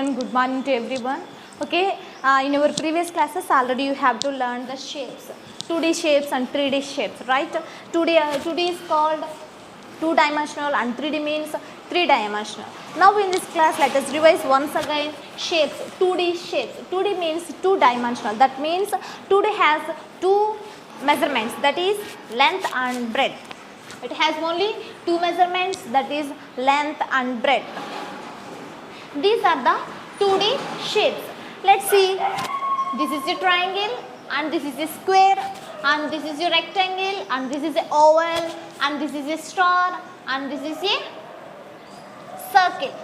Good morning to everyone. Okay, in our previous classes already you have to learn the shapes, 2D shapes and 3D shapes, right? 2D is called two-dimensional and 3D means three-dimensional. Now in this class let us revise once again shapes, 2D shapes. 2D means two-dimensional. That means 2D has two measurements, that is length and breadth. It has only two measurements, that is length and breadth. These are the 2D shapes. Let's see. This is a triangle and this is a square and this is a rectangle and this is a oval and this is a star and this is a circle.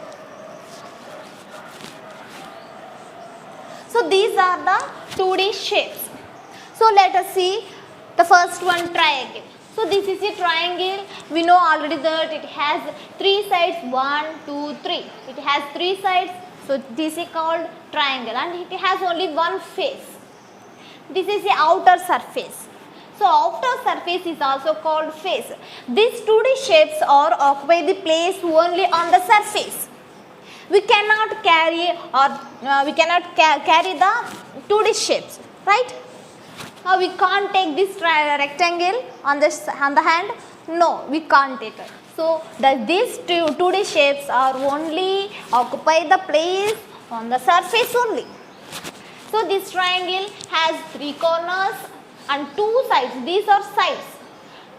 So these are the 2D shapes. So let us see the first one, triangle. So this is a triangle. We know already that it has three sides, 1, 2, 3. It has three sides. So this is called triangle and it has only one face. This is the outer surface. So outer surface is also called face. These 2D shapes are occupy the place only on the surface. We cannot carry carry the 2D shapes, right? We can't take this rectangle on the hand. No, we can't take it. So these 2D shapes are only occupy the place on the surface only. So this triangle has three corners and two sides. These are sides.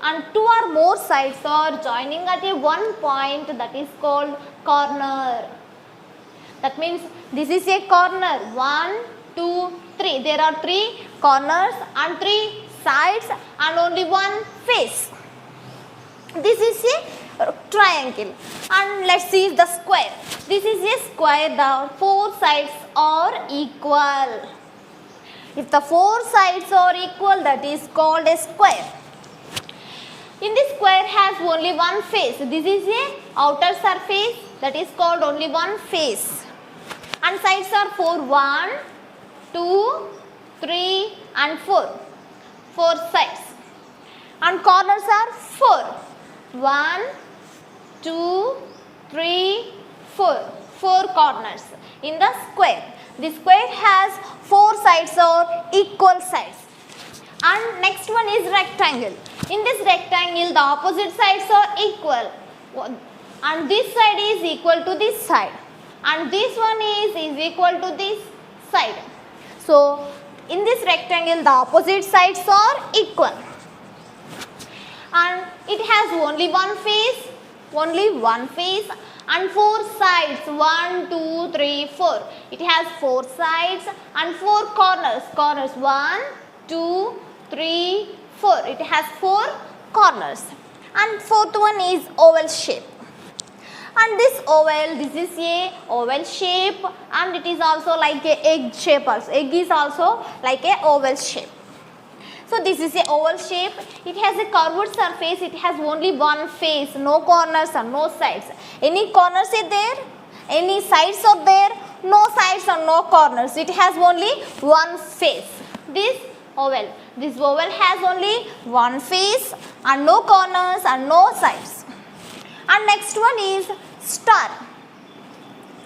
And two or more sides are joining at a one point, that is called corner. That means this is a corner. 1, 2, 3. There are three corners and three sides and only one face. This is a triangle. And let's see the square. This is a square. The four sides are equal. If the four sides are equal, that is called a square. In this square has only one face. This is a outer surface, that is called only one face. And sides are 4. 1, 2, 3 and 4. 4 sides. And corners are 4. 1, 2, 3, 4. 4 corners in the square. The square has 4 sides or equal sides. And next one is rectangle. In this rectangle, the opposite sides are equal. And this side is equal to this side. And this one is equal to this side. So in this rectangle, the opposite sides are equal. And it has only one face and 4 sides. 1, 2, 3, 4. It has 4 sides and 4 corners. Corners 1, 2, 3, 4. It has 4 corners. And fourth one is oval shape. And this oval, this is a oval shape and it is also like a egg shape also. Egg is also like a oval shape. So this is a oval shape. It has a curved surface. It has only one face, no corners and no sides. Any corners are there? Any sides are there? No sides and no corners. It has only one face. This oval has only one face and no corners and no sides. And next one is star.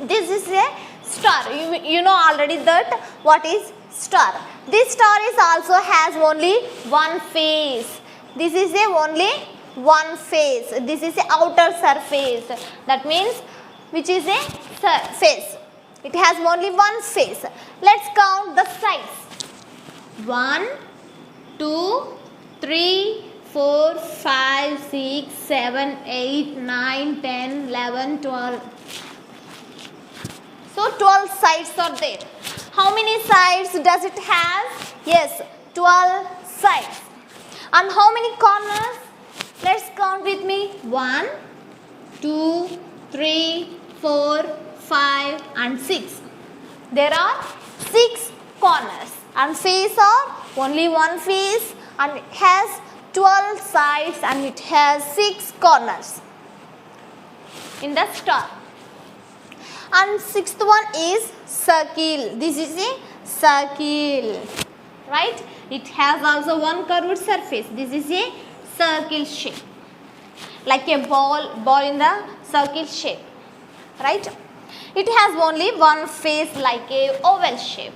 This is a star. You know already that what is star. This star is also has only one face. This is a only one face. This is a outer surface. That means which is a face. It has only one face. Let's count the sides. 1, 2, 3, 4, 5, 6, 7, 8, 9, 10, 11, 12. So 12 sides are there. How many sides does it have? Yes, 12 sides. And how many corners? Let's count with me. 1, 2, 3, 4, 5 and 6. There are 6 corners. And face are only one face and it has 12 sides and it has 6 corners in the star. And sixth one is circle. This is a circle, right? It has also one curved surface. This is a circle shape, like a ball in the circle shape, right? It has only one face like a oval shape.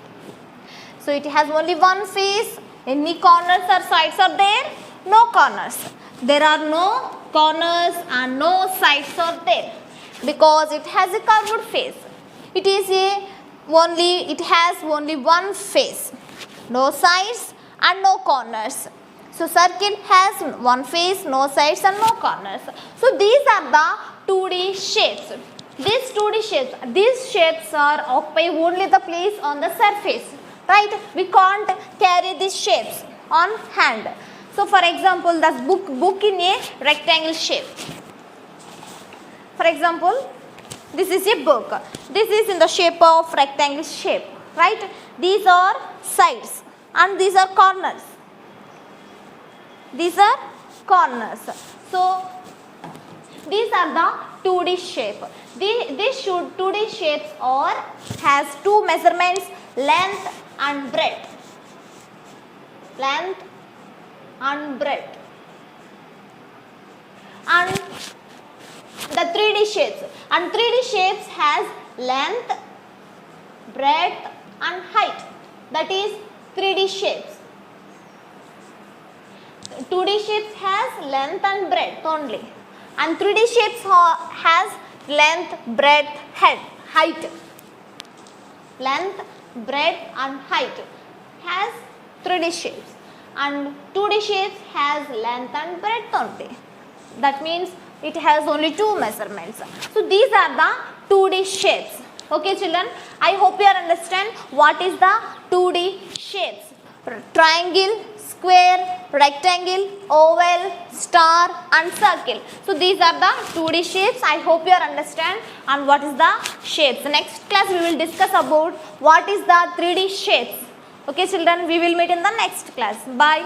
So it has only one face. Any corners or sides are there? No corners. There are no corners and no sides are there because it has a curved face. It has only one face. No sides and no corners. So circle has one face, no sides and no corners. So these are the 2D shapes. These shapes are occupy only the place on the surface. Right? We can't carry these shapes on hand. So for example, the book in a rectangle shape. For example, this is a book. This is in the shape of rectangle shape. Right? These are sides and these are corners. These are corners. So these are the 2D shape. These 2D shapes has two measurements, length and breadth. Length and breadth. And the 3D shapes. And 3D shapes has length, breadth and height. That is 3D shapes. 2D shapes has length and breadth only. And 3D shapes has length, breadth, height. Length, breadth and height has 3D shapes. And 2D shapes has length and breadth only. That means it has only two measurements. So these are the 2D shapes. Okay children, I hope you understand what is the 2D shapes. Triangle, square, rectangle, oval, star and circle. So these are the 2D shapes. I hope you understand and what is the shapes. Next class we will discuss about what is the 3D shapes. Okay children, we will meet in the next class. Bye.